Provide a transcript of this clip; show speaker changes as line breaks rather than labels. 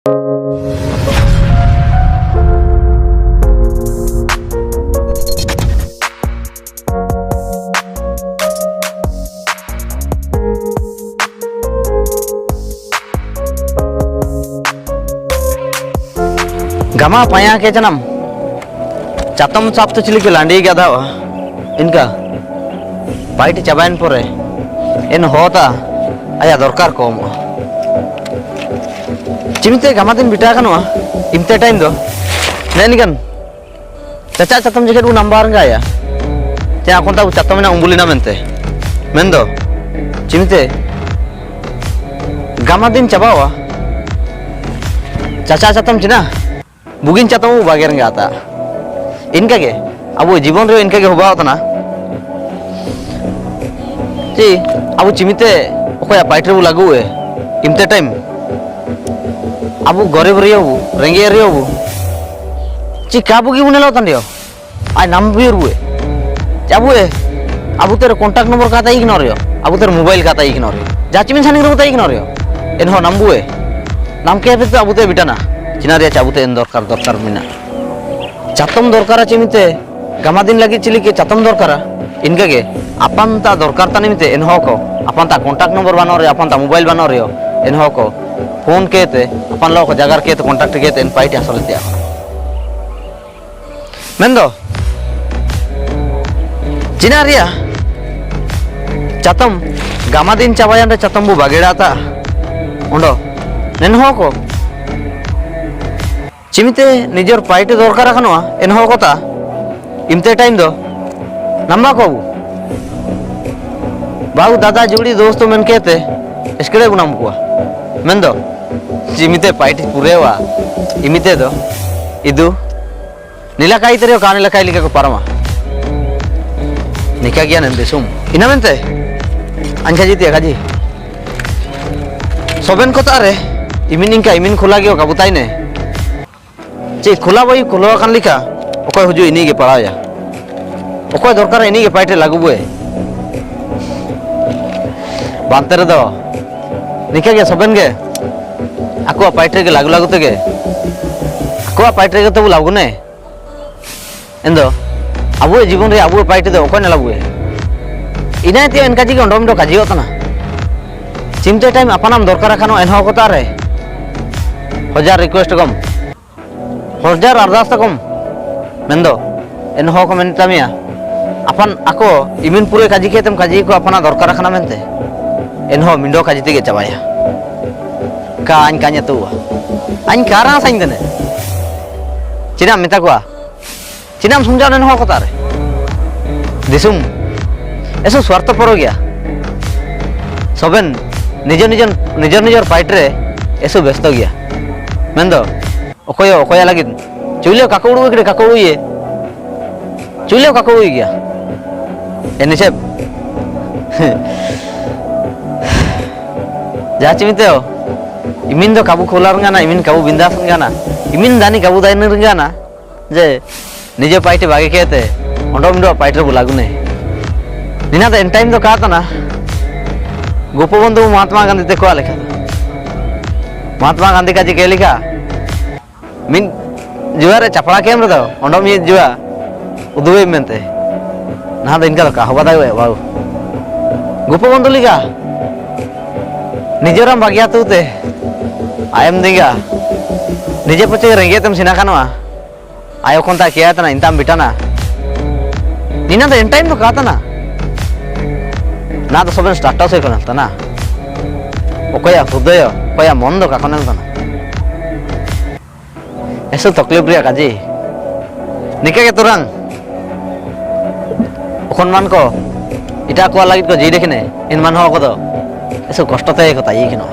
गमा पाया के जनम चातम साप तो चिली के लांडी गया था इनका बाइट चबाइन परे इन होता आया दरकार को चिमते गमा दिन बिटा कनो इमते टाइम दो नैनिकन चाचा चातम जगह वो नंबर का आया क्या कौन था वो चातम ना उंगली ना मेंते मेंदो चिमते गमा दिन चबा हुआ चाचा चातम चिना बुगिन चातम बागेर आता इनका के अब जीवन रे इनका के होबा होता जी अब चिमिते ओखया बाइट रे लागू है इमते टाइम अब गरीब रे हो रेंगे रे हो ची का बुगी उने लो तंडियो आ नाम भी रुए चाबुए अब तेरे कांटेक्ट नंबर का ताई इग्नोर अब तेरे मोबाइल का ताई इग्नोर जाचिमिन सानी रे ताई इग्नोर एनहो नंबुए नाम के पे अब ते बिटाना चिना रे चाबुते इन दरकार दरकार मिना चातम दरकार चिमिते गमा दिन लगी चिली के चातम दरकार इनका के अपन ता दरकार ता निमिते एनहो को अपन ता कांटेक्ट नंबर बनो रे अपन ता मोबाइल बनो रे एनहो को फोन केते अपन लोग जगार केते कांटेक्ट केते इन पाइट हसल दिया मेंदो चिना रिया चातम गमा दिन चाबायान रे चातम बु बागेड़ा ता उंडो नेनहो को चिमिते निजर पाइट दरकार खनवा एनहो कोता इमते टाइम दो नम्मा को बाबू दादा जुड़ी दोस्तों मन कहते इसके गुनाम को मेंदो चिमिते पाइट पूरे वा इमिते दो इदु नीला काई तेरे काने लकाई लिखा को परमा निका गया नंदे सुम इना मेंते अंजा जीती है काजी सोबेन को तारे इमिन इनका इमिन खुला गयो का बुताई ने चे खुला वही खुला कान लिखा ओको हुजु इनी के पढ़ाया ओको दरकार इनी के पाइटे लागू बुए बांते रे दो निका के सोबेन के आको पाइटे के लागू लागू ते के आको पाइटे के तो लागू ने एंदो अबु जीवन रे अबु पाइटे दो ओको ने लागू इना ते इनका जी के अंडम दो काजी होता ना चिमते टाइम अपनाम दरकार खानो एनहो को तारे हजार रिक्वेस्ट कम हजार अरदास कम मेंदो एनहो को मेनता मिया अपन आको इमिन पूरे काजी के तम काजी को अपना दरकार खाना मेनते एनहो मिंडो काजी ते के चबाया का आन कान्या तो आन कारा साइन दने चिना मिता को चिनाम समझा एनहो को तारे दिसुम ऐसो स्वार्थ पर हो गया सोबेन निजर निजर निजर निजर पाइट रे ऐसो व्यस्त गया मेंदो ओकोयो ओकोया लगी चुलियो काकोड़ू इकडे काकोड़ू ये चुलियो काकोड़ू गया एने से जा चिमिते हो इमिन दो काबू खोला रंगाना इमिन काबू बिंदास रंगाना इमिन दानी काबू दाइन रंगाना जे निजे पाइटे बागे केते ओंडो मिंडो पाइट रे बुलागु ने निना तो एन टाइम तो कहता ना गोपबंधु महात्मा गांधी ते को लिखा महात्मा गांधी का जी के लिखा मिन जुआ रे चपड़ा केम रे ओंडो मी जुआ उदुवे मेनते ना तो इनका का हवा दावे बाबू गोपबंधु लिखा निजरम बागिया तुते आयम दिंगा निजे पचे रेंगे तम सिना खानवा आयो कोंता किया तना इंताम बिटाना निना तो एन टाइम तो कहता ना तो सबन स्टार्टअप से करता ना ओकया हृदय ओकया मन दो का कोनल तना ऐसे तकलीफ रिया काजी निके के तुरंग ओखनमान को इटा को लागि को जी देखने इन मान हो को दो ऐसे कष्ट ते को ताई किनो